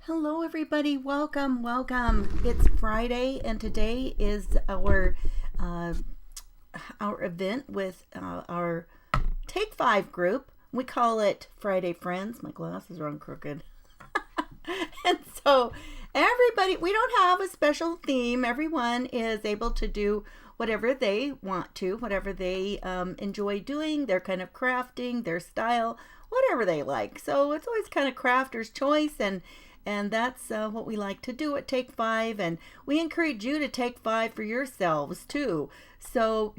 Hello, everybody. Welcome, welcome. It's Friday, and today is our event with our Take 5 group. We call it Friday Friends. My glasses are on crooked. And so everybody, we don't have a special theme. Everyone is able to do whatever they want to, whatever they enjoy doing, their kind of crafting, their style, whatever they like. So it's always kind of crafter's choice, and that's what we like to do at Take 5. And we encourage you to take 5 for yourselves too. So,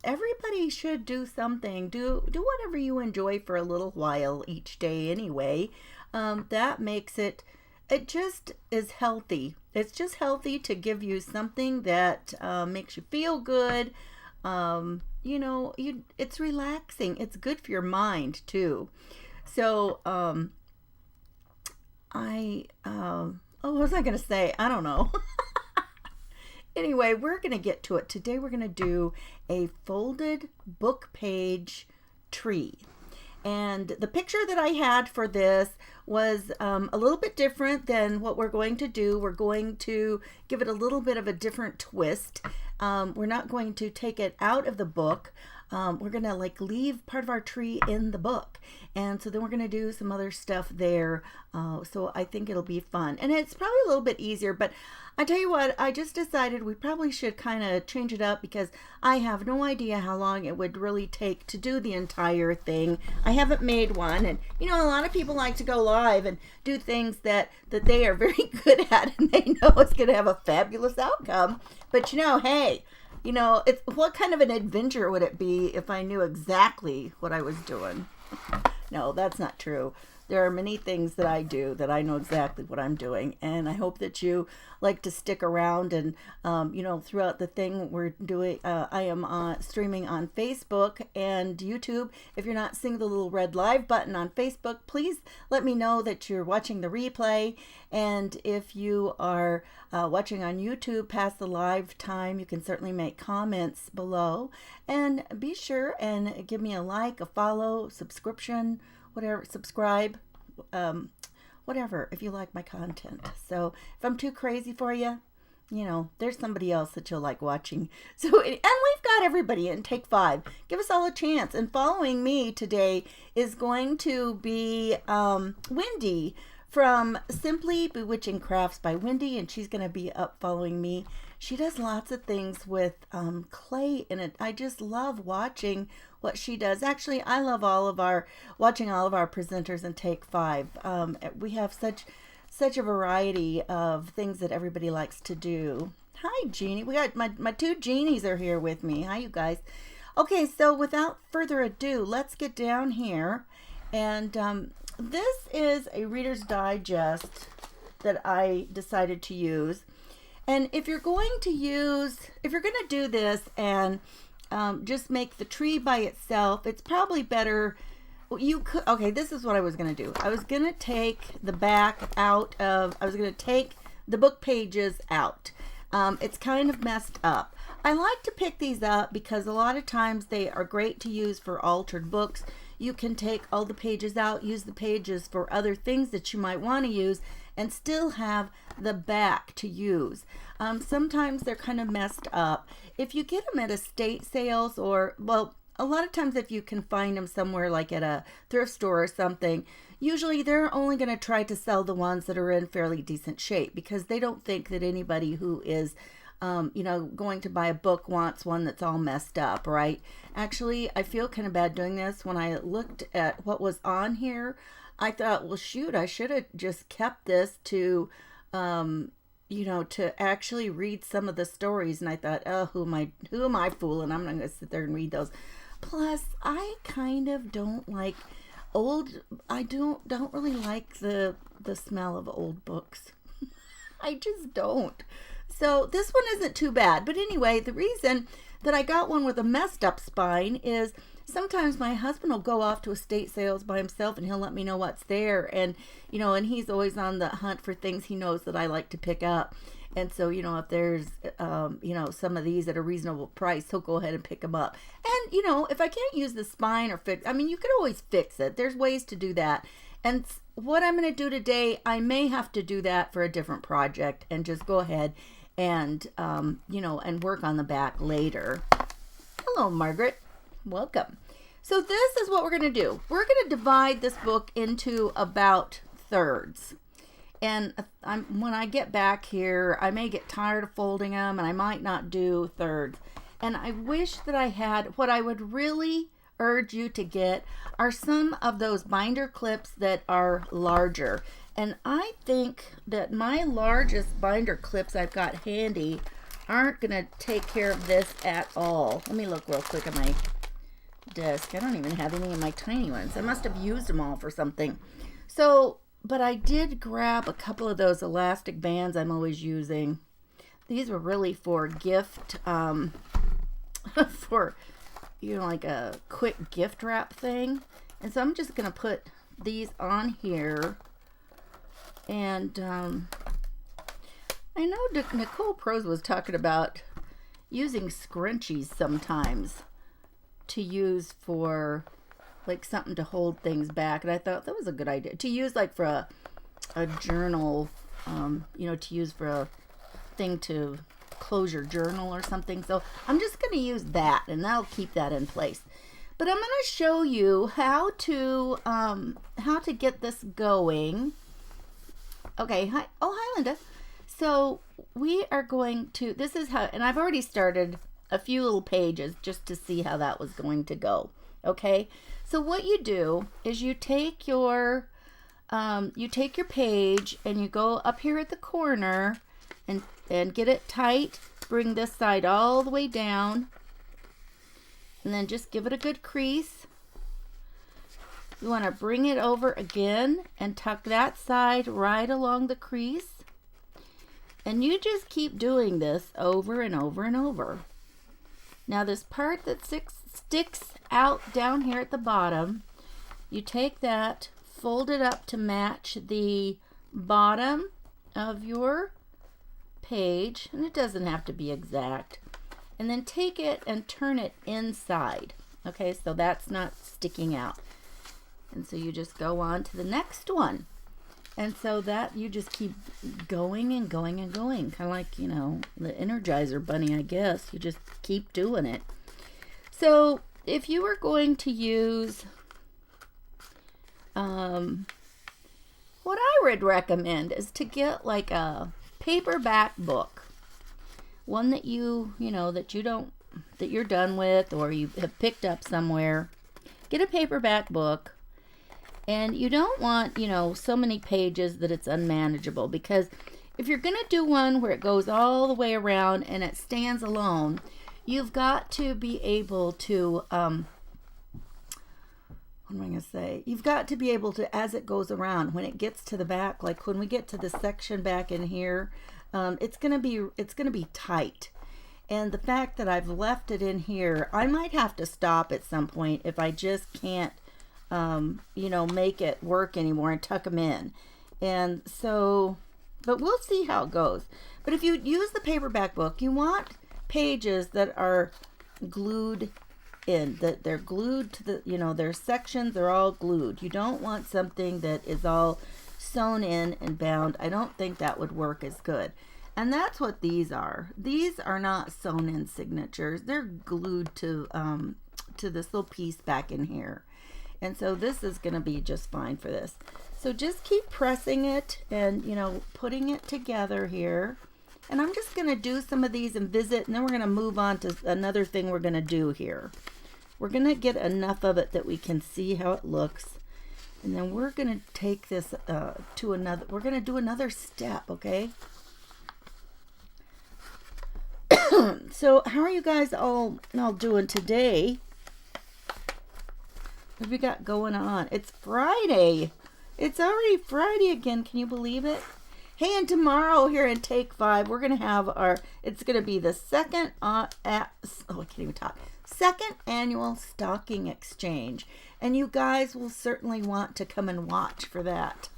everybody should do something. Do whatever you enjoy for a little while each day anyway. That makes it just is healthy. It's just healthy to give you something that makes you feel good. It's relaxing. It's good for your mind too. So, what was I going to say? I don't know. Anyway, we're going to get to it. Today we're going to do a folded book page tree. And the picture that I had for this was a little bit different than what we're going to do. We're going to give it a little bit of a different twist. We're not going to take it out of the book. We're going to leave part of our tree in the book. And so then we're going to do some other stuff there. So I think it'll be fun. And it's probably a little bit easier, but I tell you what, I just decided we probably should kind of change it up because I have no idea how long it would really take to do the entire thing. I haven't made one. And, a lot of people like to go live and do things that they are very good at and they know it's going to have a fabulous outcome. But, hey, it's what kind of an adventure would it be if I knew exactly what I was doing? No, that's not true. There are many things that I do that I know exactly what I'm doing, and I hope that you like to stick around. And throughout the thing we're doing, I am streaming on Facebook and YouTube. If you're not seeing the little red live button on Facebook, please let me know that you're watching the replay. And if you are watching on YouTube past the live time, you can certainly make comments below. And be sure and give me a like, a follow, subscription, whatever, subscribe, whatever, if you like my content. So if I'm too crazy for you, there's somebody else that you'll like watching. So, and we've got everybody in Take 5. Give us all a chance. And following me today is going to be Wendy from Simply Bewitching Crafts by Wendy, and she's going to be up following me. She does lots of things with clay in it. I just love watching what she does. Actually, I love watching all of our presenters in Take 5. We have such a variety of things that everybody likes to do. Hi, Jeannie. We got my two Jeannies are here with me. Hi, you guys. Okay, so without further ado, let's get down here. And this is a Reader's Digest that I decided to use. And if you're going to do this and just make the tree by itself, it's probably better. This is what I was going to do. I was going to take the back out of, I was going to take the book pages out. It's kind of messed up. I like to pick these up because a lot of times they are great to use for altered books. You can take all the pages out, use the pages for other things that you might want to use, and still have the back to use. Sometimes they're kind of messed up. If you get them at estate sales or, a lot of times if you can find them somewhere like at a thrift store or something, usually they're only going to try to sell the ones that are in fairly decent shape because they don't think that anybody who is going to buy a book wants one that's all messed up, right? Actually, I feel kind of bad doing this. When I looked at what was on here, I thought, well, shoot, I should have just kept this to actually read some of the stories. And I thought, oh, who am I fooling? I'm not going to sit there and read those. Plus, I kind of don't like I don't really like the smell of old books. I just don't. So this one isn't too bad. But anyway, the reason that I got one with a messed up spine is sometimes my husband will go off to estate sales by himself and he'll let me know what's there. And, and he's always on the hunt for things he knows that I like to pick up. And so, if there's, some of these at a reasonable price, he'll go ahead and pick them up. And, if I can't use the spine or fix, you could always fix it. There's ways to do that. And what I'm going to do today, I may have to do that for a different project and just go ahead and, and work on the back later. Hello, Margaret. Welcome. So this is what we're going to do. We're going to divide this book into about thirds. And when I get back here, I may get tired of folding them and I might not do thirds. And I wish that I had, what I would really urge you to get are some of those binder clips that are larger. And I think that my largest binder clips I've got handy aren't going to take care of this at all. Let me look real quick at my desk. I don't even have any of my tiny ones. I must have used them all for something. So, but I did grab a couple of those elastic bands I'm always using. These were really for gift, for, like a quick gift wrap thing. And so I'm just going to put these on here. And I know Nicole Prose was talking about using scrunchies sometimes to use for like something to hold things back. And I thought that was a good idea to use like for a journal, to use for a thing to close your journal or something. So I'm just going to use that and that'll keep that in place. But I'm going to show you how to get this going. Okay. Hi. Oh, hi, Linda. So we are going to, this is how, and I've already started a few little pages just to see how that was going to go. Okay. So what you do is you take your page and you go up here at the corner and get it tight. Bring this side all the way down and then just give it a good crease. You want to bring it over again and tuck that side right along the crease. And you just keep doing this over and over and over. Now this part that sticks out down here at the bottom, you take that, fold it up to match the bottom of your page, and it doesn't have to be exact. And then take it and turn it inside. Okay, so that's not sticking out. And so you just go on to the next one. And so that you just keep going and going and going. Kind of like, the Energizer Bunny, I guess. You just keep doing it. So if you were going to use, what I would recommend is to get like a paperback book. One that that you're done with or you have picked up somewhere. Get a paperback book. And you don't want, so many pages that it's unmanageable, because if you're going to do one where it goes all the way around and it stands alone, you've got to be able to, what am I going to say? You've got to be able to, as it goes around, when it gets to the back, like when we get to the section back in here, it's going to be tight. And the fact that I've left it in here, I might have to stop at some point if I just can't make it work anymore and tuck them in. And so, but we'll see how it goes. But if you use the paperback book, you want pages that are glued in, that they're glued to the, their sections are all glued. You don't want something that is all sewn in and bound. I don't think that would work as good. And that's what these are. These are not sewn in signatures. They're glued to this little piece back in here. And so this is going to be just fine for this. So just keep pressing it and, putting it together here. And I'm just going to do some of these and visit, and then we're going to move on to another thing we're going to do here. We're going to get enough of it that we can see how it looks. And then we're going to take this to another, we're going to do another step, okay? So how are you guys all doing today? What have we got going on? It's Friday. It's already Friday again. Can you believe it? Hey, and tomorrow here in Take 5, we're going to have it's going to be the second annual stocking exchange. And you guys will certainly want to come and watch for that.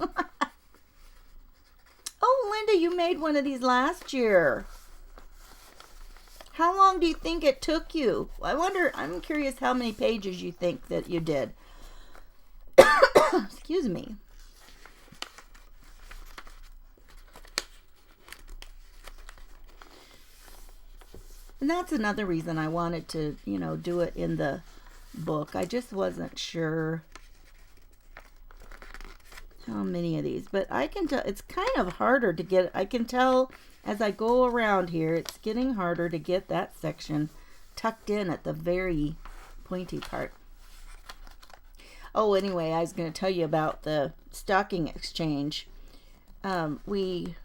Oh, Linda, you made one of these last year. How long do you think it took you? I'm curious how many pages you think that you did. Excuse me. And that's another reason I wanted to, you know, do it in the book. I just wasn't sure how many of these, but I can tell it's kind of harder to get. I can tell as I go around here, it's getting harder to get that section tucked in at the very pointy part. Oh, anyway, I was going to tell you about the stocking exchange. We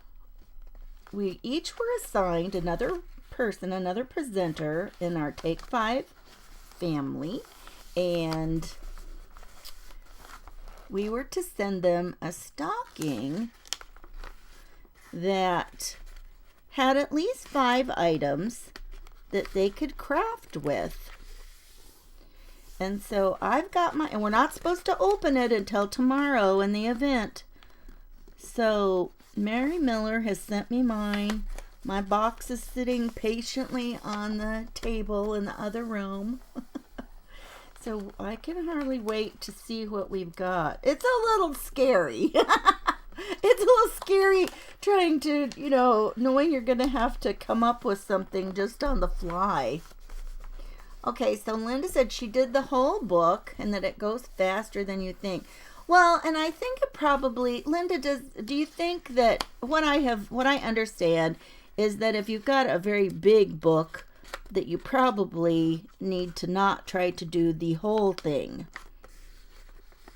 each were assigned another person, another presenter in our Take 5 family, and we were to send them a stocking that had at least 5 items that they could craft with. And so I've got my, and we're not supposed to open it until tomorrow in the event. So Mary Miller has sent me mine. My box is sitting patiently on the table in the other room. So I can hardly wait to see what we've got. It's a little scary. It's a little scary trying to, you know, knowing you're going to have to come up with something just on the fly. Okay, so Linda said she did the whole book and that it goes faster than you think. Well, and I think it probably, Linda, do you think that what I understand is that if you've got a very big book, that you probably need to not try to do the whole thing.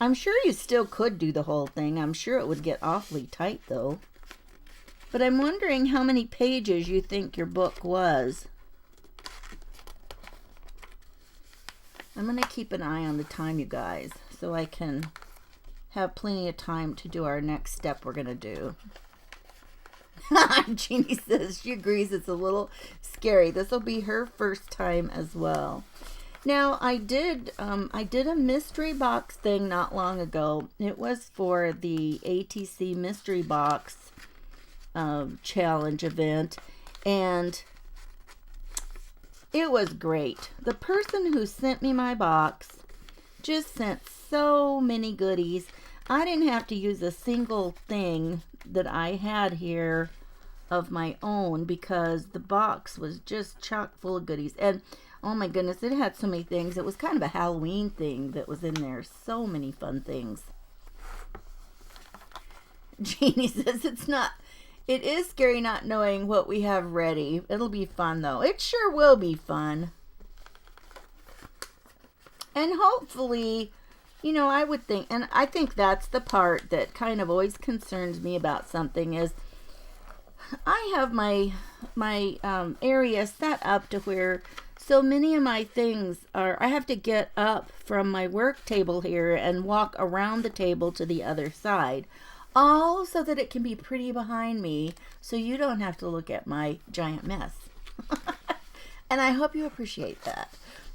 I'm sure you still could do the whole thing. I'm sure it would get awfully tight though. But I'm wondering how many pages you think your book was. I'm going to keep an eye on the time, you guys, so I can have plenty of time to do our next step we're going to do. Jeannie says she agrees it's a little scary. This will be her first time as well. Now, I did a mystery box thing not long ago. It was for the ATC mystery box challenge event, and it was great. The person who sent me my box just sent so many goodies. I didn't have to use a single thing that I had here of my own because the box was just chock full of goodies. And oh my goodness, it had so many things. It was kind of a Halloween thing that was in there. So many fun things. Jeannie says it is scary not knowing what we have ready. It'll be fun though. It sure will be fun. And hopefully, you know, I would think, and I think that's the part that kind of always concerns me about something is I have my area set up to where so many of my things are, I have to get up from my work table here and walk around the table to the other side. All so that it can be pretty behind me so you don't have to look at my giant mess. And I hope you appreciate that.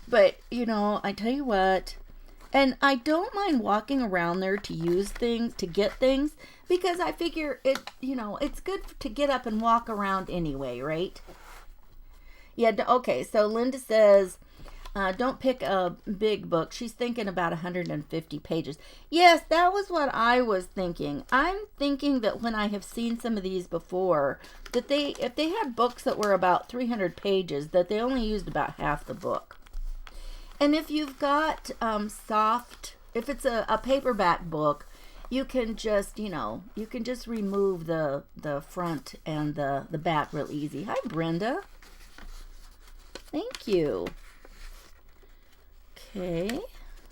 But, you know, I tell you what, and I don't mind walking around there to use things, to get things, because I figure it, you know, it's good to get up and walk around anyway, right? Yeah, okay, so Linda says, don't pick a big book. She's thinking about 150 pages. Yes, that was what I was thinking. I'm thinking that when I have seen some of these before, that if they had books that were about 300 pages, that they only used about half the book. And if you've got if it's a paperback book, you can just, you know, you can just remove the front and the back real easy. Hi, Brenda. Thank you. Okay,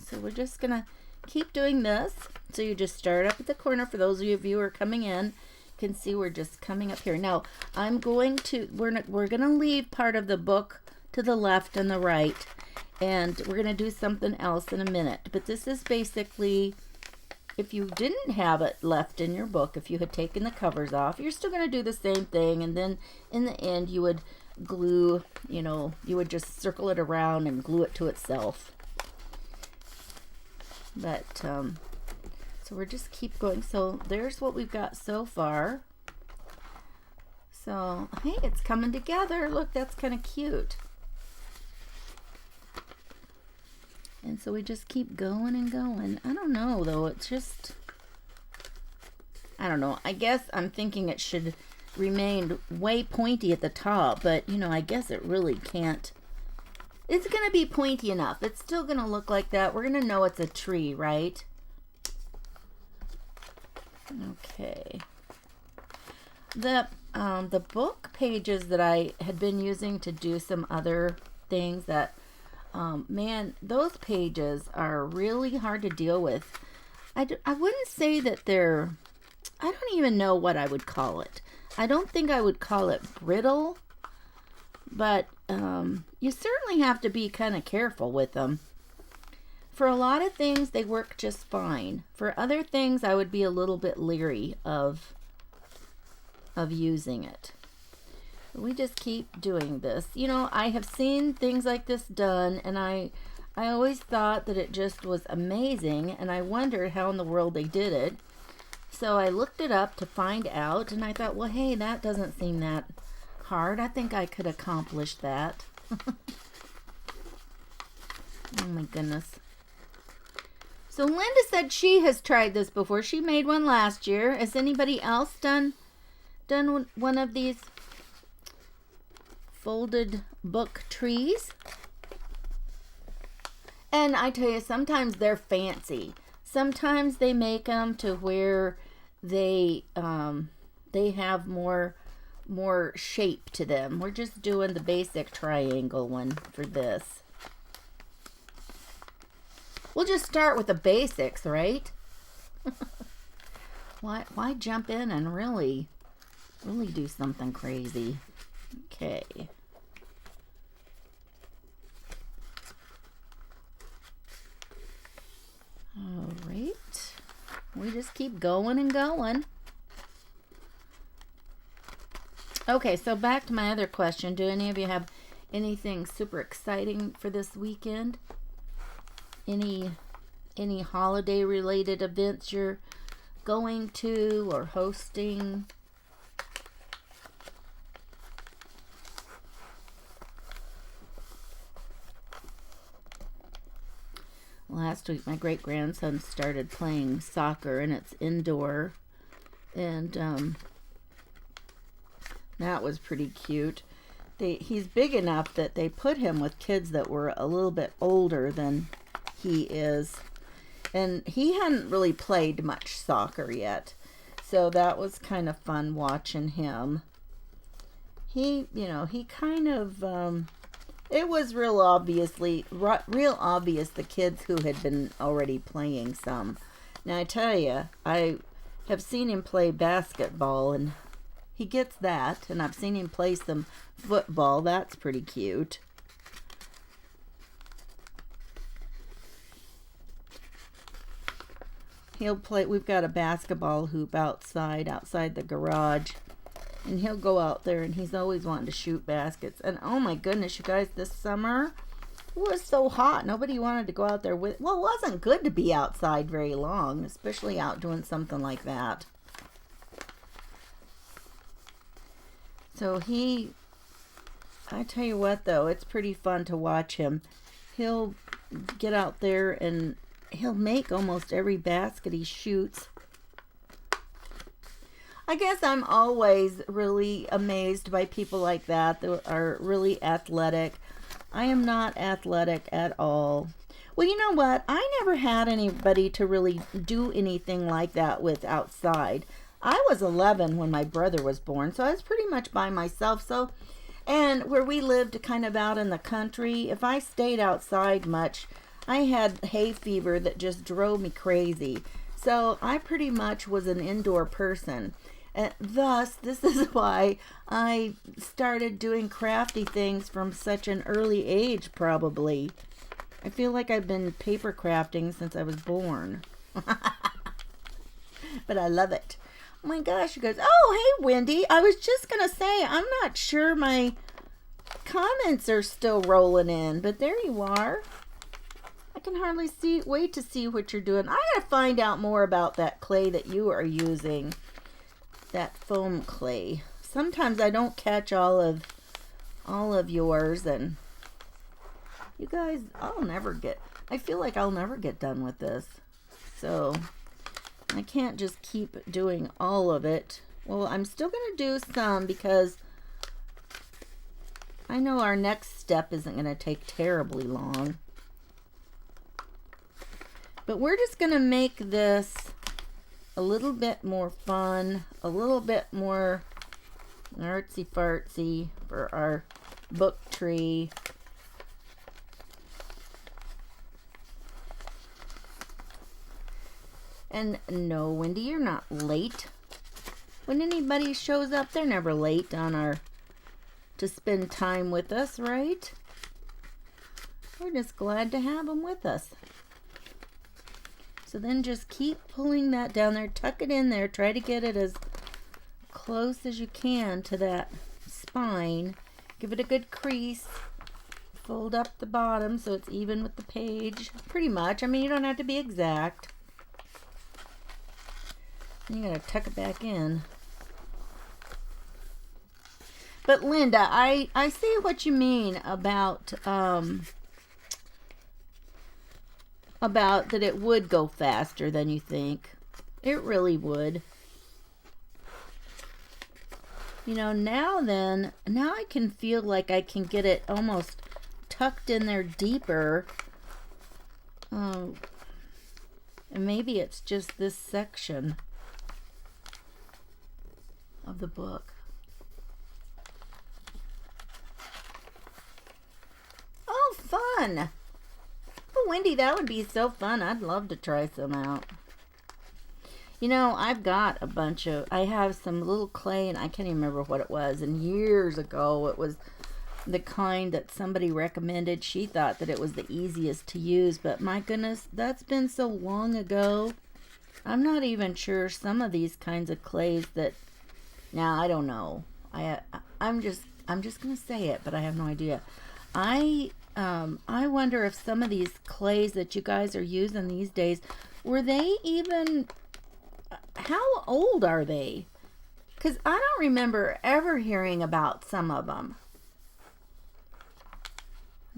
so we're just gonna keep doing this. So you just start up at the corner. For those of you who are coming in, can see we're just coming up here. Now I'm going to we're gonna leave part of the book to the left and the right, and we're gonna do something else in a minute. But this is basically, if you didn't have it left in your book, if you had taken the covers off, you're still gonna do the same thing, and then in the end you would glue, you know, you would just circle it around and glue it to itself. But so we're just keep going. So there's what we've got so far. So hey, it's coming together. Look, that's kind of cute. And so we just keep going and going. I don't know though, it's just, I don't know. I guess I'm thinking it should remained way pointy at the top, but you know, I guess it really can't. It's gonna be pointy enough. It's still gonna look like that. We're gonna know it's a tree, right? Okay. The book pages that I had been using to do some other things that, man, those pages are really hard to deal with. I wouldn't say that they're, I don't even know what I would call it. I don't think I would call it brittle, but you certainly have to be kind of careful with them. For a lot of things, they work just fine. For other things, I would be a little bit leery of using it. We just keep doing this. You know, I have seen things like this done, and I always thought that it just was amazing, and I wondered how in the world they did it. So I looked it up to find out, and I thought, well, hey, that doesn't seem that hard. I think I could accomplish that. Oh my goodness. So Linda said she has tried this before. She made one last year. Has anybody else done one of these folded book trees? And I tell you, sometimes they're fancy. Sometimes they make them to where they have more shape to them. We're just doing the basic triangle one for this. We'll just start with the basics, right? Why jump in and really do something crazy? Okay. All right. We just keep going and going. Okay, so back to my other question. Do any of you have anything super exciting for this weekend? Any holiday related events you're going to or hosting? Last week my great grandson started playing soccer, and it's indoor, and that was pretty cute. He's big enough that they put him with kids that were a little bit older than he is, and he hadn't really played much soccer yet, so that was kind of fun watching him. He kind of it was real obvious the kids who had been already playing some. Now I tell you, I have seen him play basketball, and he gets that, and I've seen him play some football. That's pretty cute. He'll play, we've got a basketball hoop outside the garage, and he'll go out there, and he's always wanting to shoot baskets. And oh my goodness, you guys, this summer it was so hot. Nobody wanted to go out there with, well, it wasn't good to be outside very long, especially out doing something like that. So I tell you what though, it's pretty fun to watch him. He'll get out there and he'll make almost every basket he shoots. I guess I'm always really amazed by people like that are really athletic. I am not athletic at all. Well, you know what? I never had anybody to really do anything like that with outside. I was 11 when my brother was born, so I was pretty much by myself. And where we lived kind of out in the country, if I stayed outside much, I had hay fever that just drove me crazy. So I pretty much was an indoor person. And thus, this is why I started doing crafty things from such an early age, probably. I feel like I've been paper crafting since I was born. But I love it. Oh my gosh, you guys. Oh, hey, Wendy. I was just going to say, I'm not sure my comments are still rolling in, but there you are. I can hardly wait to see what you're doing. I gotta find out more about that clay that you are using. That foam clay. Sometimes I don't catch all of yours, and you guys, I feel like I'll never get done with this. So I can't just keep doing all of it. Well, I'm still going to do some because I know our next step isn't going to take terribly long. But we're just going to make this a little bit more fun, a little bit more artsy-fartsy for our book tree. And no, Wendy, you're not late. When anybody shows up, they're never late to spend time with us, right? We're just glad to have them with us. So then just keep pulling that down there, tuck it in there, try to get it as close as you can to that spine. Give it a good crease. Fold up the bottom so it's even with the page. Pretty much. I mean, you don't have to be exact. You gotta tuck it back in. But Linda, I see what you mean about that it would go faster than you think. It really would. You know, now I can feel like I can get it almost tucked in there deeper. And maybe it's just this section of the book. Oh, fun! Oh, Wendy, that would be so fun. I'd love to try some out. You know, I've got a bunch of, I have some little clay, and I can't even remember what it was. And years ago, it was the kind that somebody recommended. She thought that it was the easiest to use, but my goodness, that's been so long ago. I'm not even sure some of these kinds of clays that, now I don't know. I'm just gonna say it, but I have no idea. I wonder if some of these clays that you guys are using these days, were they even, how old are they? Because I don't remember ever hearing about some of them.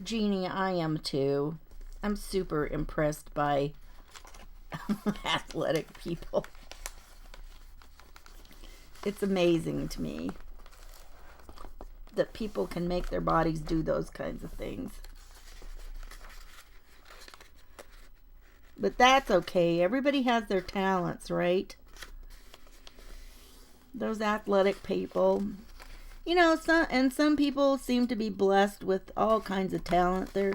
Jeannie, I am too. I'm super impressed by athletic people. It's amazing to me that people can make their bodies do those kinds of things. But that's okay. Everybody has their talents, right? Those athletic people. You know, some people seem to be blessed with all kinds of talent. They're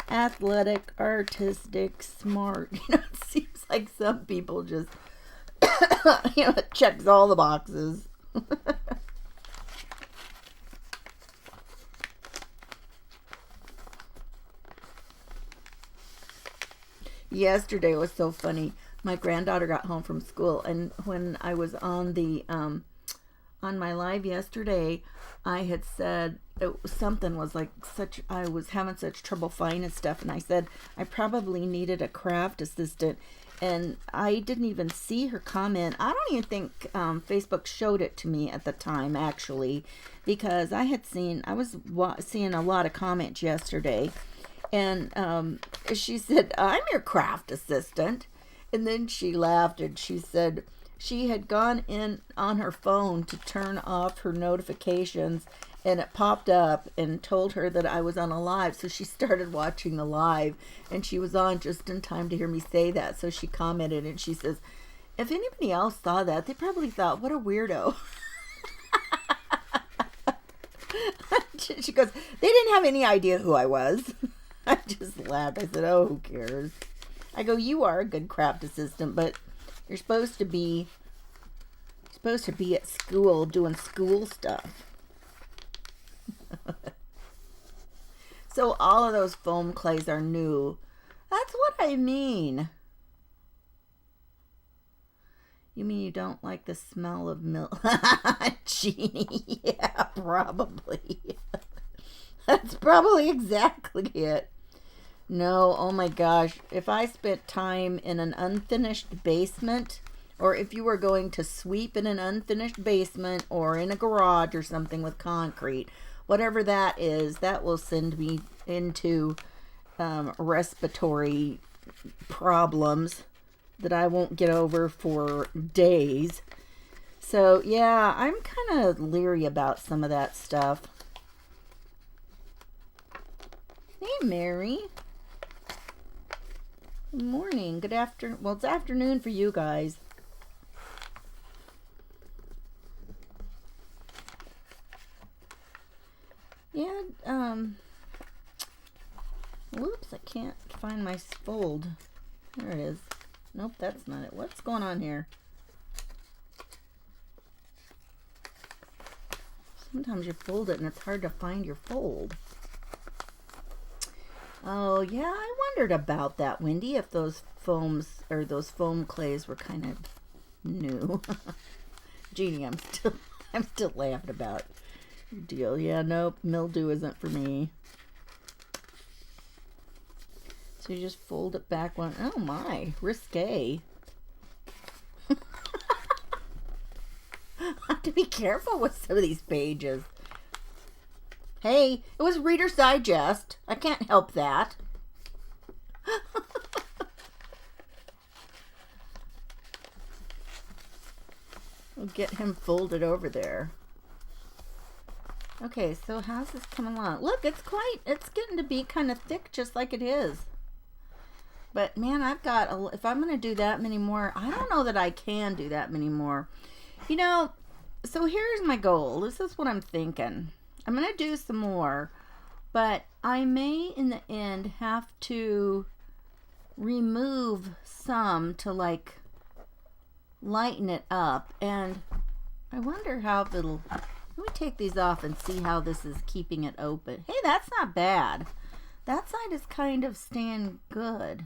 athletic, artistic, smart. You know, it seems like some people just, you know, it checks all the boxes. Yesterday was so funny. My granddaughter got home from school, and when I was on the on my live yesterday, I had said something was like I was having such trouble finding stuff, and I said I probably needed a craft assistant, and I didn't even see her comment. I don't even think Facebook showed it to me at the time, actually, because I was seeing a lot of comments yesterday. And she said, I'm your craft assistant. And then she laughed and she said she had gone in on her phone to turn off her notifications, and it popped up and told her that I was on a live. So she started watching the live, and she was on just in time to hear me say that. So she commented and she says, if anybody else saw that, they probably thought, what a weirdo. She goes, they didn't have any idea who I was. I just laughed. I said, oh, who cares? I go, you are a good craft assistant, but you're supposed to be at school doing school stuff. So all of those foam clays are new. That's what I mean. You mean you don't like the smell of milk? Jeannie, yeah, probably. That's probably exactly it. No, oh my gosh. If I spent time in an unfinished basement, or if you were going to sweep in an unfinished basement or in a garage or something with concrete, whatever that is, that will send me into respiratory problems that I won't get over for days. So yeah, I'm kind of leery about some of that stuff. Hey, Mary. Good morning. Good afternoon. Well, it's afternoon for you guys. Yeah, whoops, I can't find my fold. There it is. Nope, that's not it. What's going on here? Sometimes you fold it and it's hard to find your fold. Oh, yeah, I wondered about that, Wendy, if those foams or those foam clays were kind of new. Jeannie, I'm still laughing about your deal. Yeah, nope, mildew isn't for me. So you just fold it back one. Oh my, risque. I have to be careful with some of these pages. Hey, it was Reader's Digest. I can't help that. We'll get him folded over there. Okay, so how's this coming along? Look, it's getting to be kind of thick just like it is. But man, if I'm going to do that many more, I don't know that I can do that many more. You know, so here's my goal. This is what I'm thinking. I'm going to do some more, but I may in the end have to remove some to like lighten it up. And I wonder how it'll, let me take these off and see how this is keeping it open. Hey, that's not bad. That side is kind of staying good.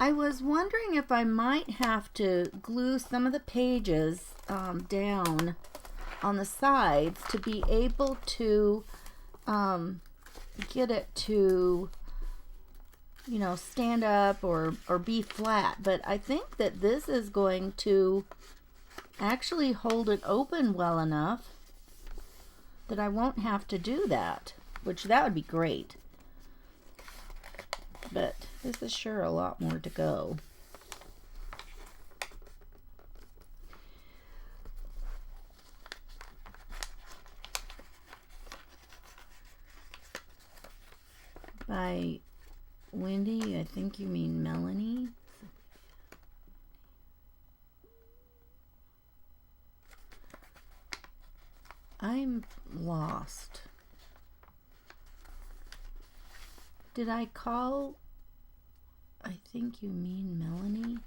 I was wondering if I might have to glue some of the pages down on the sides to be able to get it to, you know, stand up or be flat. But I think that this is going to actually hold it open well enough that I won't have to do that, which that would be great. But this is sure a lot more to go. By Wendy, I think you mean Melanie. I'm lost. Did I call? I think you mean Melanie.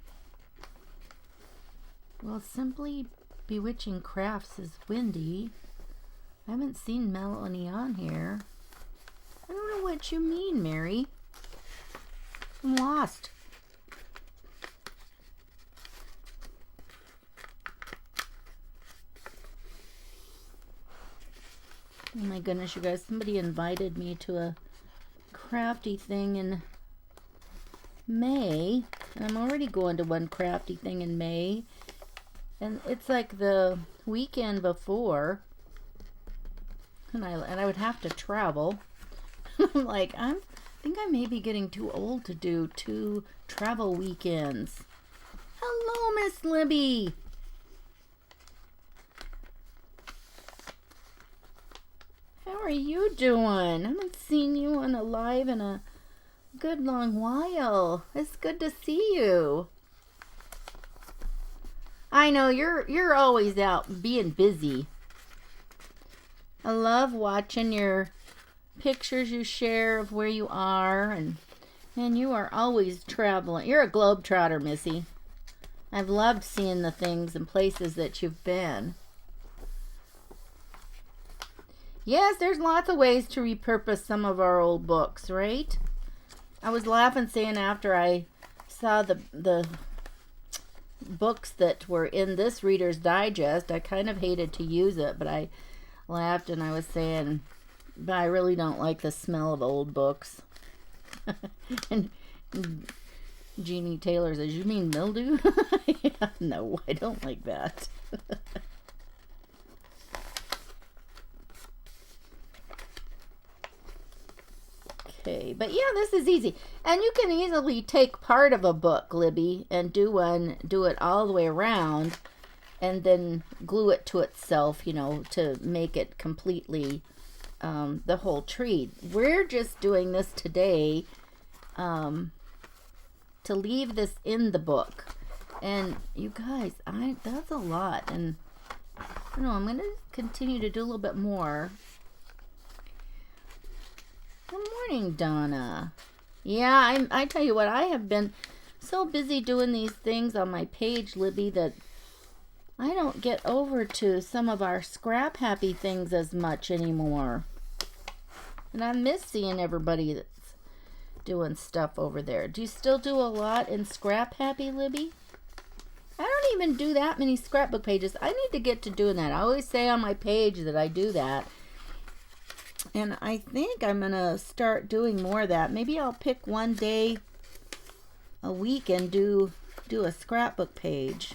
Well, Simply Bewitching Crafts is Wendy. I haven't seen Melanie on here. I don't know what you mean, Mary. I'm lost. Oh my goodness, you guys, somebody invited me to a crafty thing in May, and I'm already going to one crafty thing in May, and it's like the weekend before, and I would have to travel. I'm like, I think I may be getting too old to do 2 travel weekends. Hello, Miss Libby. How are you doing? I haven't seen you on a live in a good long while. It's good to see you. I know you're always out being busy. I love watching your pictures you share of where you are, and you are always traveling. You're a globetrotter, Missy. I've loved seeing the things and places that you've been. Yes, there's lots of ways to repurpose some of our old books, right? I was laughing saying after I saw the books that were in this Reader's Digest, I kind of hated to use it, but I laughed and I was saying, but I really don't like the smell of old books. And Jeannie Taylor says, you mean mildew? Yeah, no, I don't like that. Okay, but yeah, this is easy. And you can easily take part of a book, Libby, and do it all the way around. and then glue it to itself, you know, to make it completely the whole tree. We're just doing this today to leave this in the book. And you guys, that's a lot. And I don't know, I'm going to continue to do a little bit more. Good morning, Donna. Yeah, I tell you what, I have been so busy doing these things on my page, Libby, that I don't get over to some of our scrap happy things as much anymore. And I miss seeing everybody that's doing stuff over there. Do you still do a lot in scrap happy, Libby? I don't even do that many scrapbook pages. I need to get to doing that. I always say on my page that I do that. And I think I'm going to start doing more of that. Maybe I'll pick one day a week and do a scrapbook page.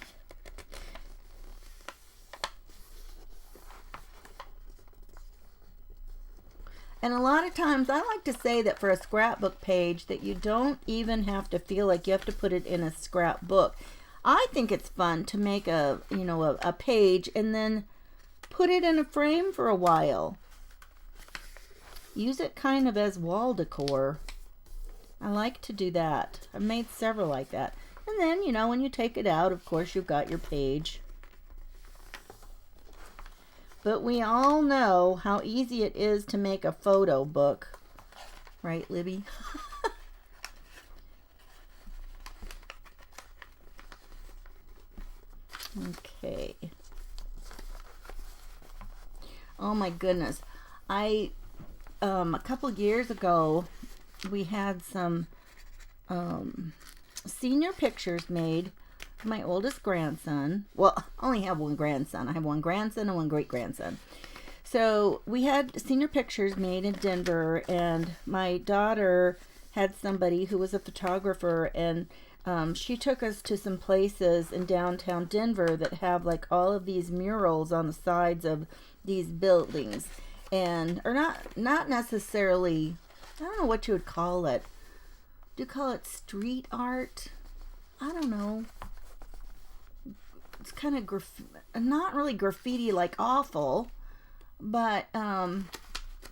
And a lot of times I like to say that for a scrapbook page that you don't even have to feel like you have to put it in a scrapbook. I think it's fun to make a page and then put it in a frame for a while. Use it kind of as wall decor. I like to do that. I've made several like that. And then, you know, when you take it out, of course, you've got your page. But we all know how easy it is to make a photo book. Right, Libby? Okay. Oh my goodness. A couple years ago, we had some senior pictures made of my oldest grandson. Well, I only have one grandson. I have one grandson and one great-grandson. So we had senior pictures made in Denver, and my daughter had somebody who was a photographer, and she took us to some places in downtown Denver that have like all of these murals on the sides of these buildings, and or not necessarily, I don't know what you would call it. Do you call it street art? I don't know. It's kind of not really graffiti like awful, but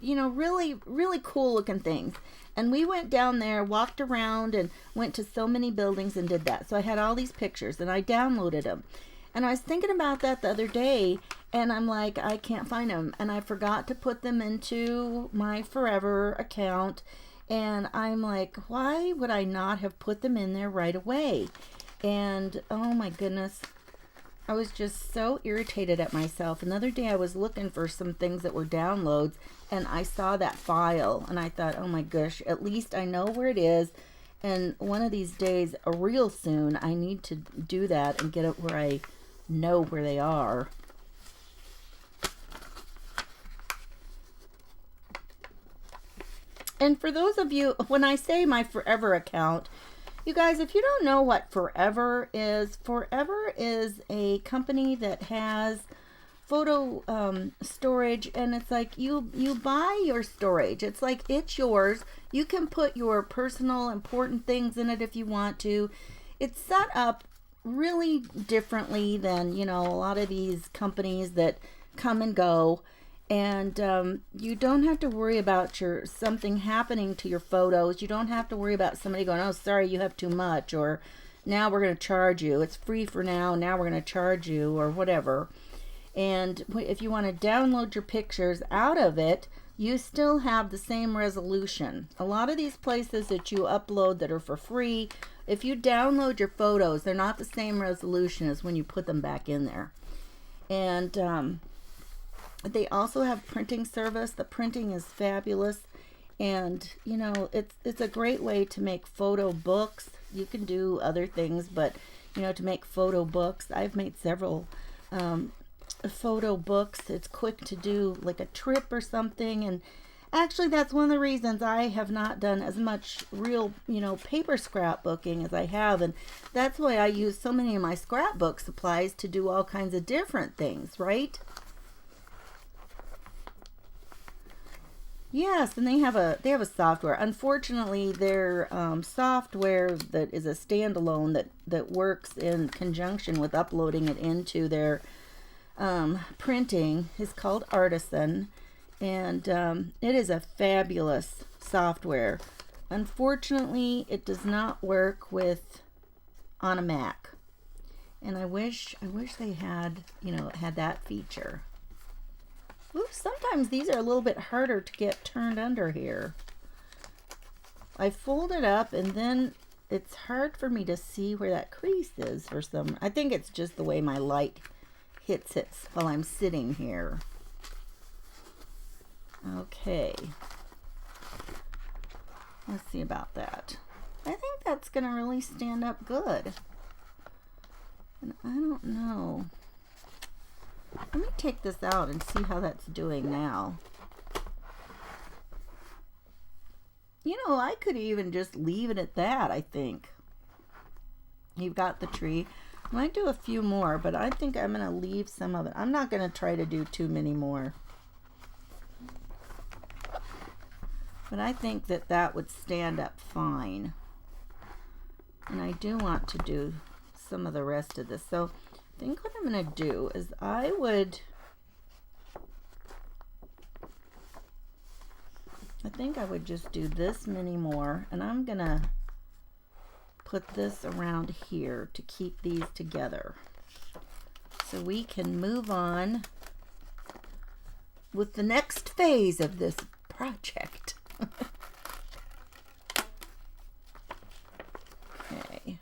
you know, really cool looking things. And we went down there, walked around, and went to so many buildings and did that. So I had all these pictures, and I downloaded them. And I was thinking about that the other day, and I'm like, I can't find them. And I forgot to put them into my Forever account. And I'm like, why would I not have put them in there right away? And, oh my goodness, I was just so irritated at myself. Another day I was looking for some things that were downloads, and I saw that file, and I thought, oh my gosh, at least I know where it is. And one of these days, real soon, I need to do that and get it where I know where they are. And for those of you, when I say my Forever account, you guys, if you don't know what Forever is a company that has photo storage, and it's like you buy your storage. It's like it's yours. You can put your personal important things in it if you want to. It's set up really differently than, you know, a lot of these companies that come and go. And you don't have to worry about something happening to your photos. You don't have to worry about somebody going, oh, sorry, you have too much, or now we're going to charge you. It's free for now we're going to charge you, or whatever. And if you want to download your pictures out of it, you still have the same resolution. A lot of these places that you upload that are for free, if you download your photos, they're not the same resolution as when you put them back in there. And they also have printing service. The printing is fabulous, and you know, it's a great way to make photo books. You can do other things, but you know, to make photo books, I've made several photo books. It's quick to do, like a trip or something. And actually, that's one of the reasons I have not done as much real, you know, paper scrapbooking as I have, and that's why I use so many of my scrapbook supplies to do all kinds of different things, right? Yes, and they have a software. Unfortunately, their software that is a standalone that works in conjunction with uploading it into their printing is called Artisan, and it is a fabulous software. Unfortunately, it does not work with on a Mac, and I wish they had had that feature. Oops, sometimes these are a little bit harder to get turned under here. I fold it up and then it's hard for me to see where that crease is for some. I think it's just the way my light hits it while I'm sitting here. Okay. Let's see about that. I think that's going to really stand up good. And I don't know. Let me take this out and see how that's doing now. I could even just leave it at that, I think. You've got the tree. I might do a few more, but I think I'm going to leave some of it. I'm not going to try to do too many more. But I think that would stand up fine. And I do want to do some of the rest of this. So I think what I'm going to do is I think I would just do this many more, and I'm going to put this around here to keep these together so we can move on with the next phase of this project. Okay,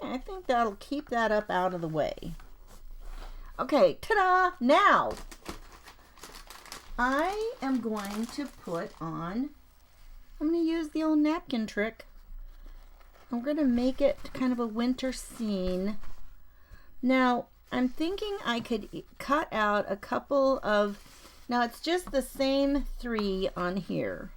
I think that'll keep that up out of the way. Okay, ta-da! Now, I am going to put on, I'm going to use the old napkin trick. I'm going to make it kind of a winter scene. Now, I'm thinking I could cut out a couple of, now it's just the same 3 on here.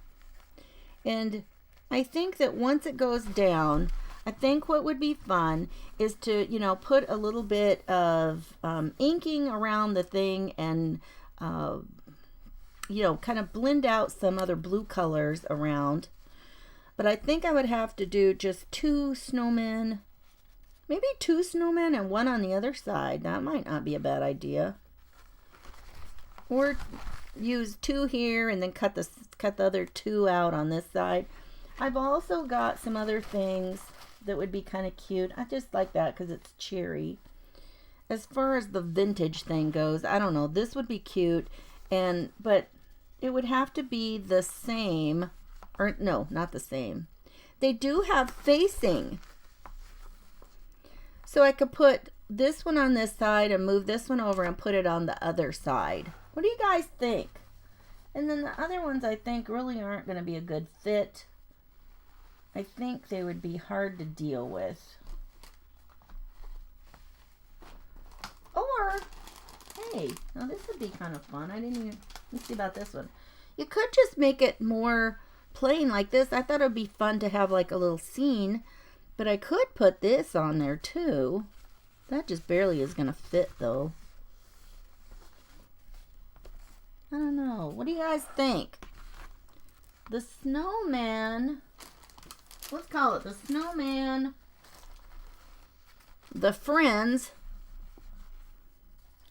And I think that once it goes down, I think what would be fun is to, put a little bit of inking around the thing and, kind of blend out some other blue colors around. But I think I would have to do just 2 snowmen, maybe 2 snowmen and 1 on the other side. That might not be a bad idea. Or use 2 here and then cut the other 2 out on this side. I've also got some other things that would be kind of cute. I just like that because it's cheery. As far as the vintage thing goes, I don't know. This would be cute, but it would have to be the same, or no, not the same. They do have facing. So I could put this one on this side and move this one over and put it on the other side. What do you guys think? And then the other ones I think really aren't going to be a good fit. I think they would be hard to deal with. Or, hey, now this would be kind of fun. Let's see about this one. You could just make it more plain like this. I thought it would be fun to have like a little scene, but I could put this on there too. That just barely is going to fit though. I don't know. What do you guys think? The snowman, let's call it the snowman, the friends,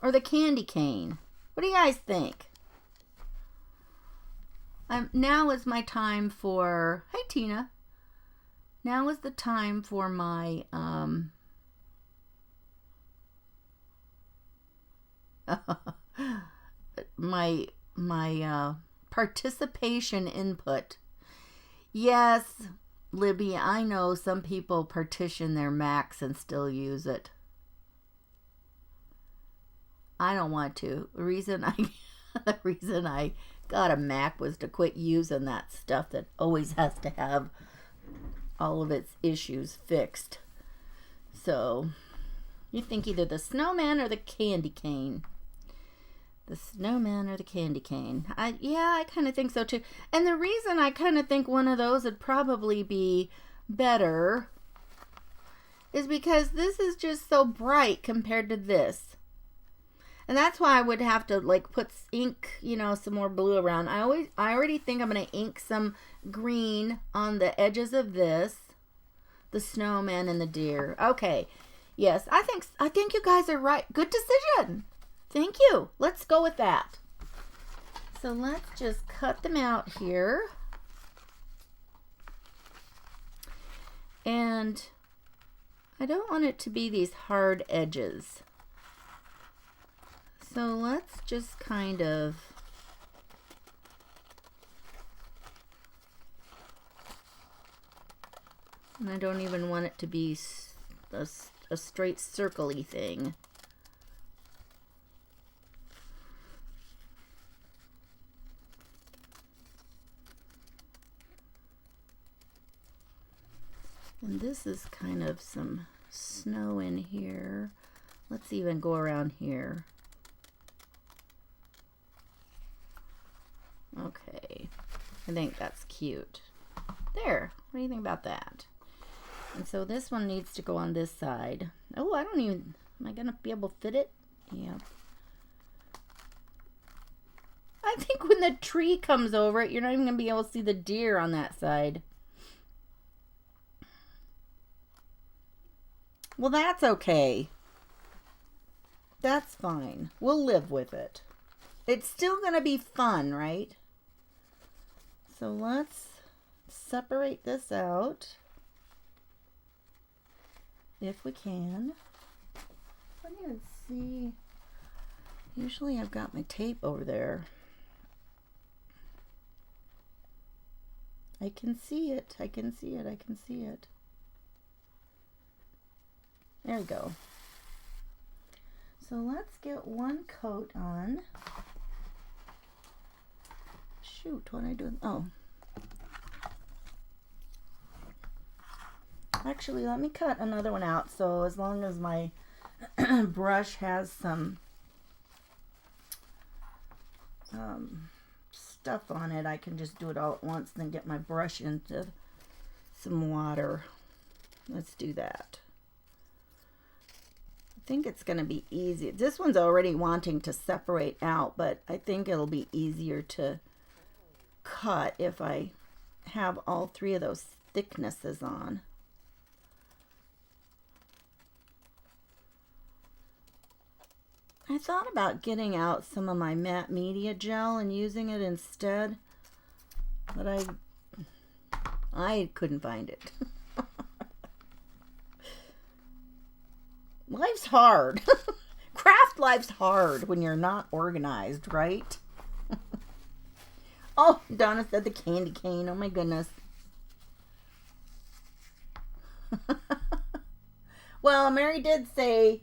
or the candy cane. What do you guys think? Now is my time for, hey Tina, now is the time for my my participation input. Yes, Libby, I know some people partition their Macs and still use it. I don't want to. The reason I got a Mac was to quit using that stuff that always has to have all of its issues fixed. So, you think either the snowman or the candy cane. The snowman or the candy cane. I kind of think so too. And the reason I kind of think one of those would probably be better is because this is just so bright compared to this. And that's why I would have to like put ink, you know, some more blue around. I already think I'm going to ink some green on the edges of this, the snowman and the deer. Okay. Yes, I think you guys are right. Good decision. Thank you. Let's go with that. So let's just cut them out here. And I don't want it to be these hard edges. So let's just kind of and I don't even want it to be a straight circle-y thing. And this is kind of some snow in here. Let's even go around here. Okay, I think that's cute. There, what do you think about that? And so this one needs to go on this side. Oh, I don't even, am I gonna be able to fit it? Yeah. I think when the tree comes over it, you're not even gonna be able to see the deer on that side. Well, that's okay. That's fine. We'll live with it. It's still gonna be fun, right? So let's separate this out if we can. I don't even see. Usually I've got my tape over there. I can see it. I can see it. I can see it. There we go. So let's get one coat on. Shoot, what am I doing? Oh. Actually, let me cut another one out so as long as my brush has some stuff on it, I can just do it all at once and then get my brush into some water. Let's do that. I think it's going to be easy. This one's already wanting to separate out, but I think it'll be easier to cut if I have all three of those thicknesses on. I thought about getting out some of my matte media gel and using it instead, but I couldn't find it. Life's hard. Craft life's hard when you're not organized, right? Oh, Donna said the candy cane. Oh my goodness. Well, Mary did say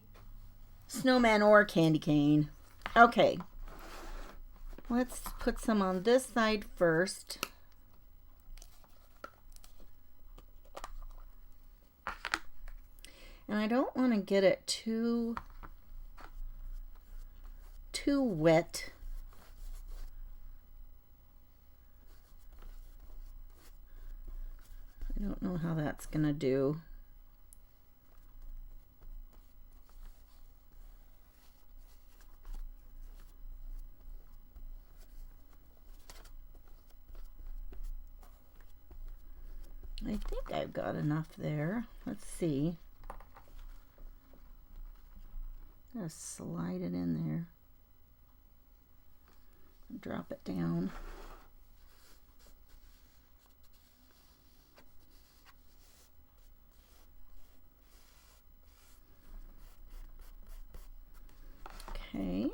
snowman or candy cane. Okay. Let's put some on this side first. And I don't want to get it too wet. I don't know how that's going to do. I think I've got enough there. Let's see. Just slide it in there. Drop it down. Okay.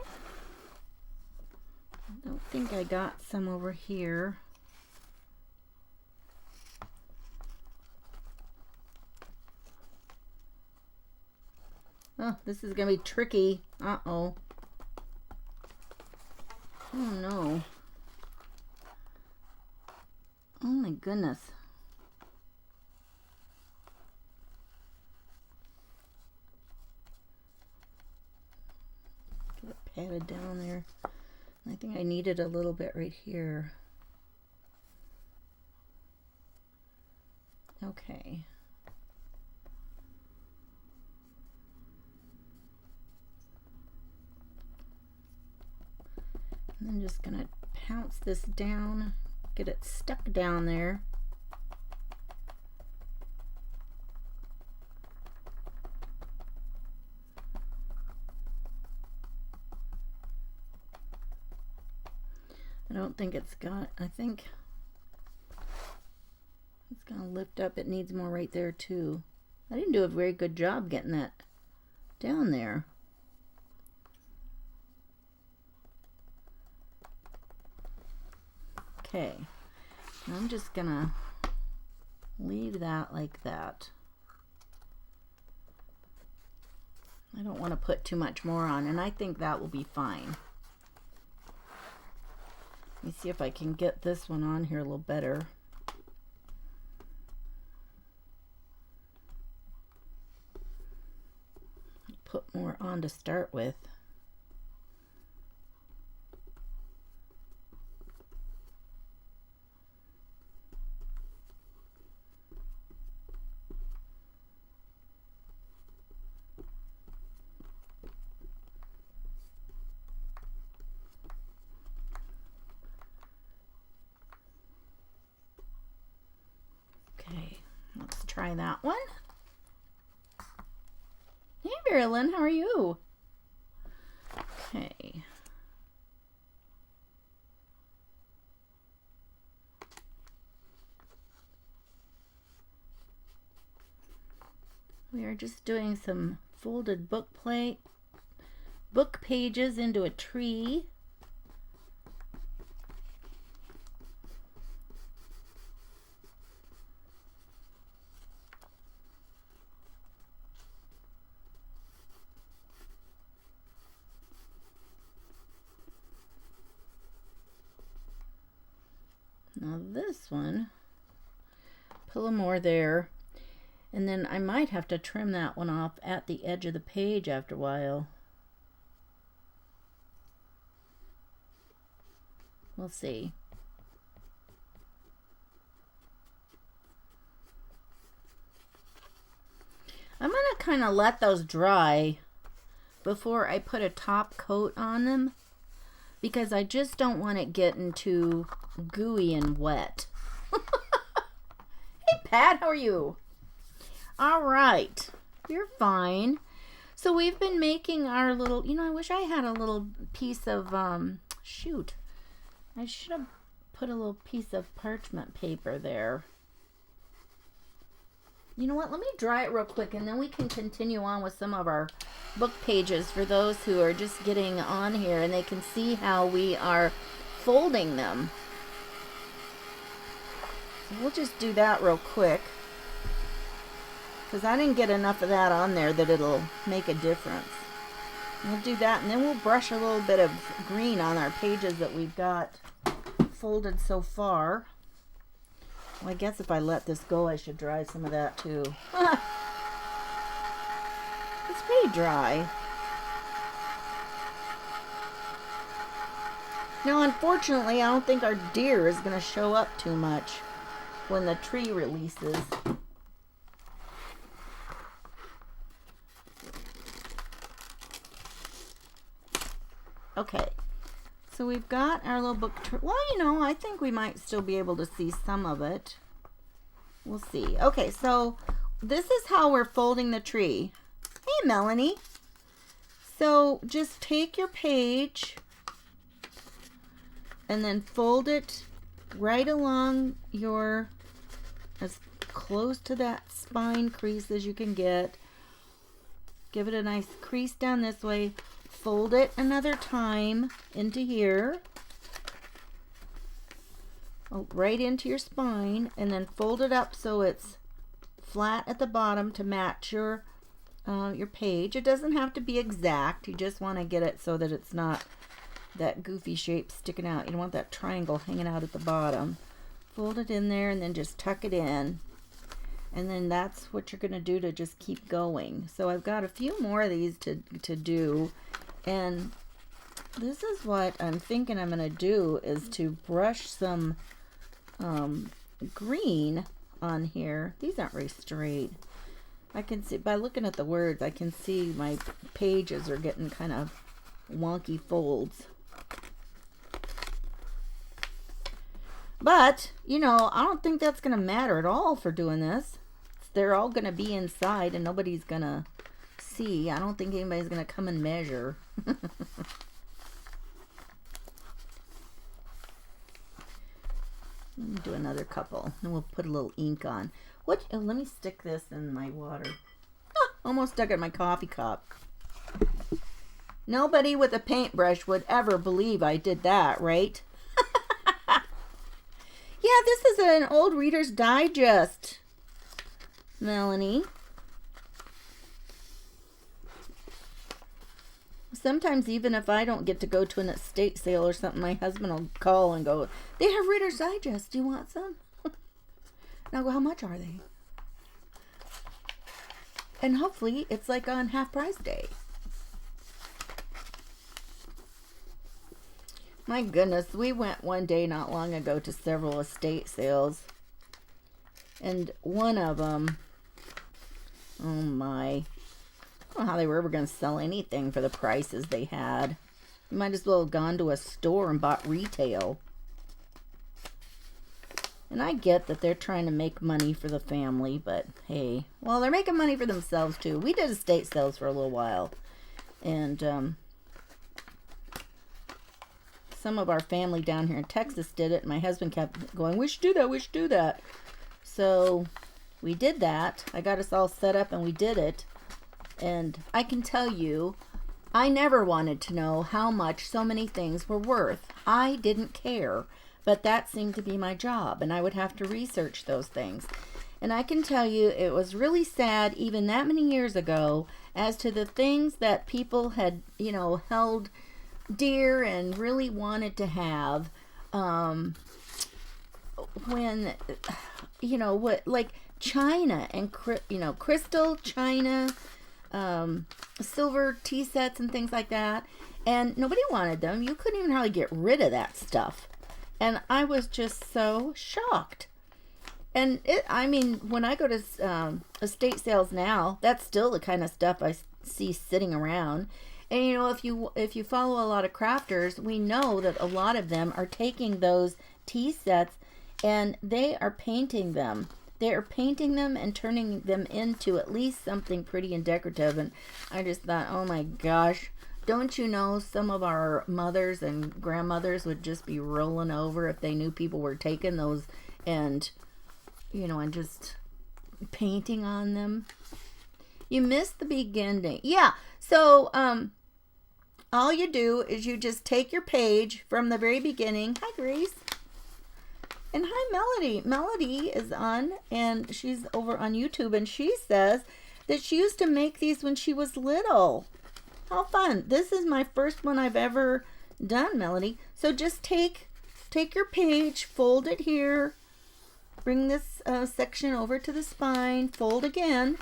I don't think I got some over here. Oh, this is going to be tricky. Uh-oh. Oh, no. Oh, my goodness. Get it patted down there. I think I needed a little bit right here. Okay. I'm just going to pounce this down, get it stuck down there. I don't think it's got, I think it's going to lift up. It needs more right there too. I didn't do a very good job getting that down there. Okay, I'm just going to leave that like that. I don't want to put too much more on, and I think that will be fine. Let me see if I can get this one on here a little better. Put more on to start with. Okay, let's try that one. Hey, Marilyn, how are you? Okay. We are just doing some folded book pages into a tree. Now this one, put a little more there, and then I might have to trim that one off at the edge of the page after a while. We'll see. I'm going to kind of let those dry before I put a top coat on them, because I just don't want it getting too gooey and wet. Hey Pat, how are you? All right, you're fine. So we've been making our little, you know, I wish I had a little piece of, shoot, I should have put a little piece of parchment paper there. You know what, let me dry it real quick and then we can continue on with some of our book pages for those who are just getting on here and they can see how we are folding them. So we'll just do that real quick, because I didn't get enough of that on there that it'll make a difference. We'll do that, and then we'll brush a little bit of green on our pages that we've got folded so far. Well, I guess if I let this go, I should dry some of that too. It's pretty dry. Now, unfortunately, I don't think our deer is going to show up too much when the tree releases. Okay, so we've got our little book. Well, you know, I think we might still be able to see some of it. We'll see. Okay, so this is how we're folding the tree. Hey, Melanie. So just take your page and then fold it right along your, as close to that spine crease as you can get. Give it a nice crease down this way. Fold it another time into here, right into your spine, and then fold it up so it's flat at the bottom to match your page. It doesn't have to be exact. You just want to get it so that it's not that goofy shape sticking out. You don't want that triangle hanging out at the bottom. Fold it in there and then just tuck it in. And then that's what you're going to do to just keep going. So I've got a few more of these to do. And this is what I'm thinking I'm going to do, is to brush some green on here. These aren't very straight. I can see, by looking at the words, I can see my pages are getting kind of wonky folds. But, you know, I don't think that's going to matter at all for doing this. They're all going to be inside and nobody's going to see. I don't think anybody's going to come and measure. Let me do another couple and we'll put a little ink on. What? Oh, let me stick this in my water. Ah, almost stuck it in my coffee cup. Nobody with a paintbrush would ever believe I did that, right? Yeah, this is an old Reader's Digest, Melanie. Sometimes even if I don't get to go to an estate sale or something, my husband will call and go, they have Reader's Digest. Do you want some? And I'll go, how much are they? And hopefully it's like on half price day. My goodness, we went one day not long ago to several estate sales. And one of them, oh my, I don't know how they were ever going to sell anything for the prices they had. You might as well have gone to a store and bought retail. And I get that they're trying to make money for the family, but hey, well, they're making money for themselves too. We did estate sales for a little while. And, some of our family down here in Texas did it. And my husband kept going, we should do that, we should do that. So we did that. I got us all set up and we did it. And I can tell you, I never wanted to know how much so many things were worth. I didn't care. But that seemed to be my job. And I would have to research those things. And I can tell you, it was really sad even that many years ago as to the things that people had, you know, held dear and really wanted to have when, you know, what, like china and, you know, crystal china, silver tea sets and things like that, and nobody wanted them. You couldn't even hardly get rid of that stuff, and I was just so shocked. And I mean, when I go to estate sales now, that's still the kind of stuff I see sitting around. And you know, if you follow a lot of crafters, we know that a lot of them are taking those tea sets and they are painting them. They are painting them and turning them into at least something pretty and decorative. And I just thought, oh my gosh, don't you know some of our mothers and grandmothers would just be rolling over if they knew people were taking those and, you know, and just painting on them. You missed the beginning. Yeah, so all you do is you just take your page from the very beginning. Hi, Grace. And hi, Melody. Melody is on, and she's over on YouTube, and she says that she used to make these when she was little. How fun. This is my first one I've ever done, Melody. So just take your page, fold it here, bring this section over to the spine, fold again,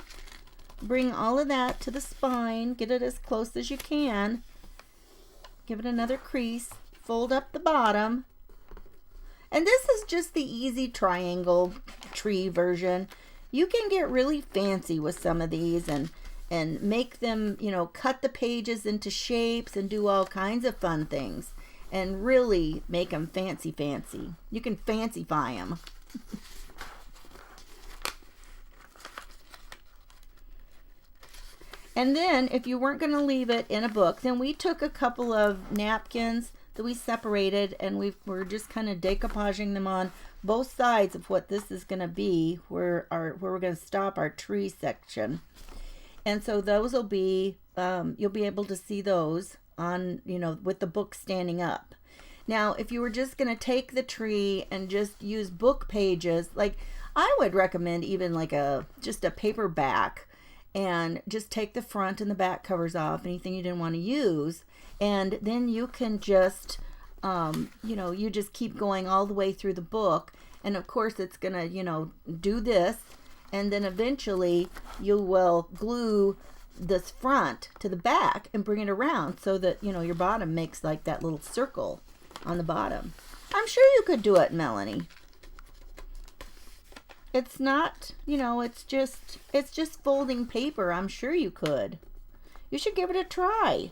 bring all of that to the spine, get it as close as you can. Give it another crease, fold up the bottom. And this is just the easy triangle tree version. You can get really fancy with some of these and make them, you know, cut the pages into shapes and do all kinds of fun things and really make them fancy. You can fancyfy them. And then, if you weren't going to leave it in a book, then we took a couple of napkins that we separated, and we're just kind of decoupaging them on both sides of what this is going to be, where we're going to stop our tree section. And so those will be, you'll be able to see those on, you know, with the book standing up. Now, if you were just going to take the tree and just use book pages, like I would recommend even like just a paperback, and just take the front and the back covers off, anything you didn't want to use, and then you can just, you know, you just keep going all the way through the book, and of course it's gonna, you know, do this, and then eventually you will glue this front to the back and bring it around so that, you know, your bottom makes like that little circle on the bottom. I'm sure you could do it, Melanie. It's not, you know, it's just folding paper. I'm sure you could. You should give it a try.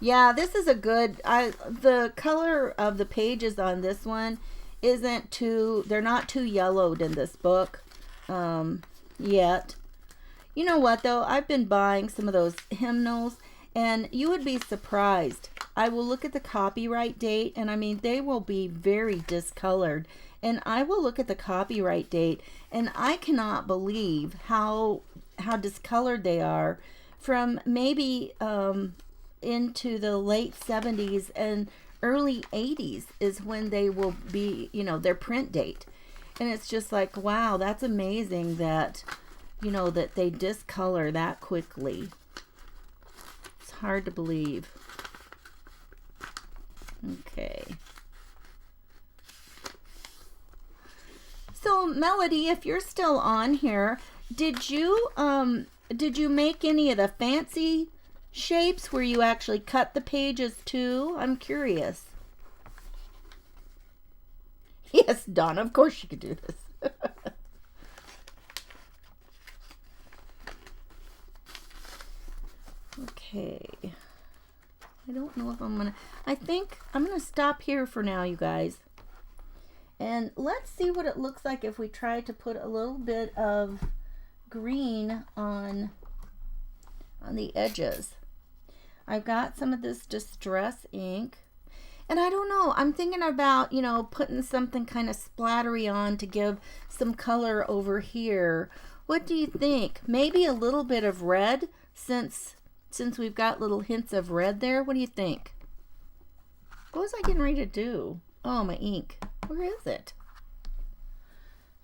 Yeah, this is a good, the color of the pages on this one isn't too, they're not too yellowed in this book yet. You know what though, I've been buying some of those hymnals, and you would be surprised. I will look at the copyright date, and I mean, they will be very discolored. And I will look at the copyright date, and I cannot believe how discolored they are from maybe into the late 70s and early 80s is when they will be, you know, their print date. And it's just like, wow, that's amazing that, you know, that they discolor that quickly. It's hard to believe. Okay. So Melody, if you're still on here, did you make any of the fancy shapes where you actually cut the pages too? I'm curious. Yes, Donna, of course you could do this. Okay. I don't know if I think I'm gonna stop here for now, you guys. And let's see what it looks like if we try to put a little bit of green on the edges. I've got some of this distress ink, and I don't know, I'm thinking about, you know, putting something kind of splattery on to give some color over here. What do you think? Maybe a little bit of red, since we've got little hints of red there. What do you think? What was I getting ready to do? Oh, my ink. Where is it?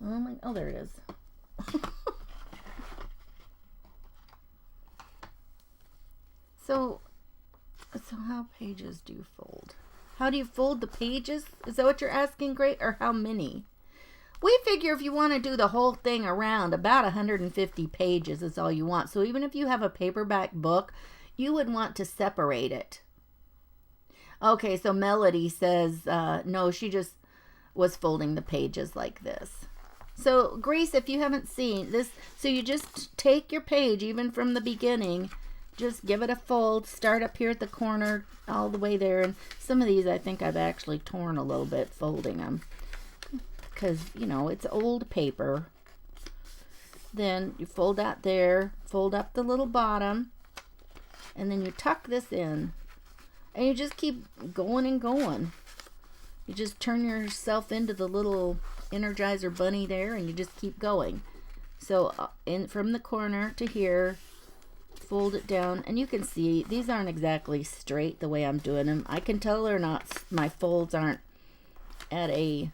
Oh, there it is. So how pages do you fold? How do you fold the pages? Is that what you're asking, Great? Or how many? We figure if you want to do the whole thing around, about 150 pages is all you want. So even if you have a paperback book, you would want to separate it. Okay, so Melody says, no, she just was folding the pages like this. So Grace, if you haven't seen this, so you just take your page, even from the beginning, just give it a fold, start up here at the corner, all the way there. And some of these I think I've actually torn a little bit folding them, because, you know, it's old paper. Then you fold out there, fold up the little bottom, and then you tuck this in. And you just keep going and going. You just turn yourself into the little Energizer bunny there, and you just keep going. So from the corner to here, fold it down, and you can see these aren't exactly straight the way I'm doing them. I can tell they're not, my folds aren't at a,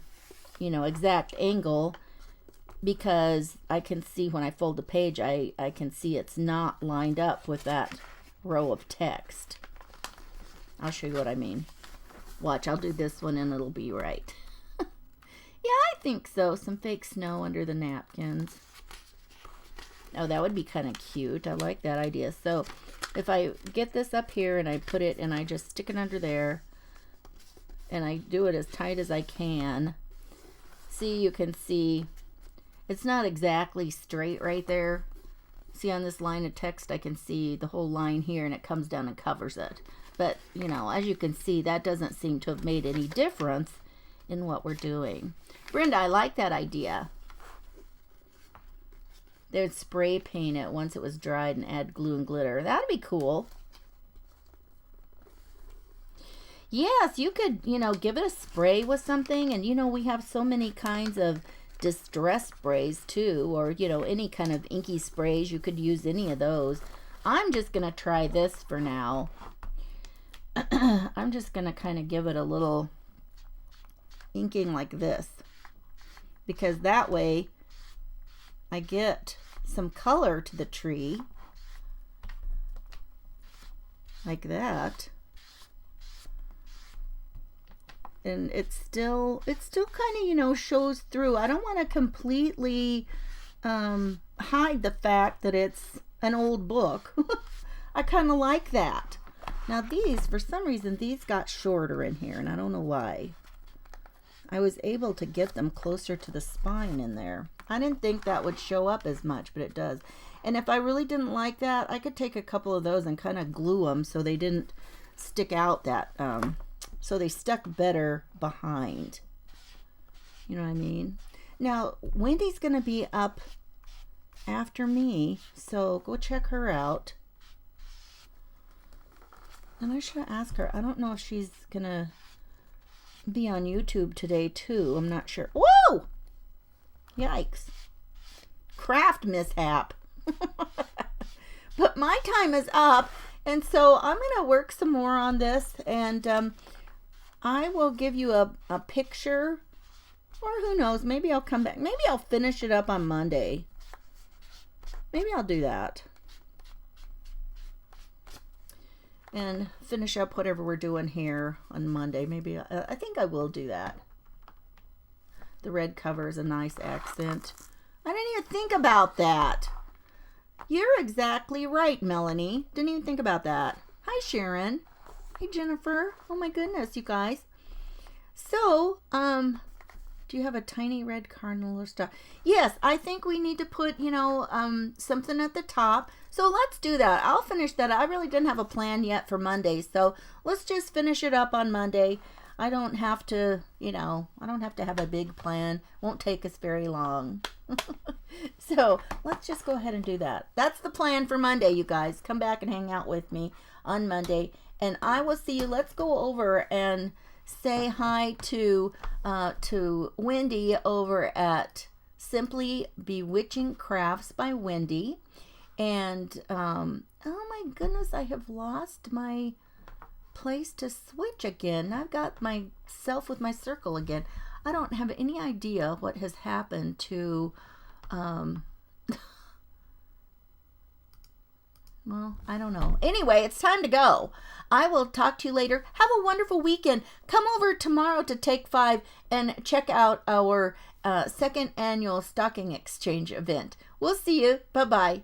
you know, exact angle, because I can see when I fold the page, I can see it's not lined up with that row of text. I'll show you what I mean. Watch, I'll do this one and it'll be right. Yeah, I think so. Some fake snow under the napkins. Oh, that would be kind of cute. I like that idea. So if I get this up here and I put it and I just stick it under there and I do it as tight as I can. See, you can see it's not exactly straight right there. See, on this line of text, I can see the whole line here, and it comes down and covers it. But, you know, as you can see, that doesn't seem to have made any difference in what we're doing. Brenda, I like that idea. They'd spray paint it once it was dried and add glue and glitter. That'd be cool. Yes, you could, you know, give it a spray with something. And, you know, we have so many kinds of distress sprays too, or, you know, any kind of inky sprays. You could use any of those. I'm just going to try this for now. I'm just going to kind of give it a little inking like this, because that way I get some color to the tree like that. And it still kind of, you know, shows through. I don't want to completely hide the fact that it's an old book. I kind of like that. Now these, for some reason, these got shorter in here, and I don't know why. I was able to get them closer to the spine in there. I didn't think that would show up as much, but it does. And if I really didn't like that, I could take a couple of those and kind of glue them so they didn't stick out that, so they stuck better behind. You know what I mean? Now, Wendy's going to be up after me, so go check her out. And I should ask her. I don't know if she's going to be on YouTube today, too. I'm not sure. Whoa! Yikes. Craft mishap. But my time is up, and so I'm going to work some more on this, and I will give you a picture, or who knows, maybe I'll come back. Maybe I'll finish it up on Monday. Maybe I'll do that. And finish up whatever we're doing here on Monday. Maybe, I think I will do that. The red cover is a nice accent. I didn't even think about that. You're exactly right, Melanie. Didn't even think about that. Hi, Sharon. Hey, Jennifer. Oh my goodness, you guys. So, do you have a tiny red cardinal or stuff? Yes, I think we need to put, you know, something at the top. So let's do that. I'll finish that. I really didn't have a plan yet for Monday. So let's just finish it up on Monday. I don't have to, you know, I don't have to have a big plan. Won't take us very long. So let's just go ahead and do that. That's the plan for Monday, you guys. Come back and hang out with me on Monday. And I will see you. Let's go over and say hi to Wendy over at Simply Bewitching Crafts by Wendy. And oh my goodness, I have lost my place to switch again. I've got myself with my circle again. I don't have any idea what has happened to well, I don't know. Anyway, it's time to go. I will talk to you later. Have a wonderful weekend. Come over tomorrow to Take 5 and check out our second annual stocking exchange event. We'll see you. Bye-bye.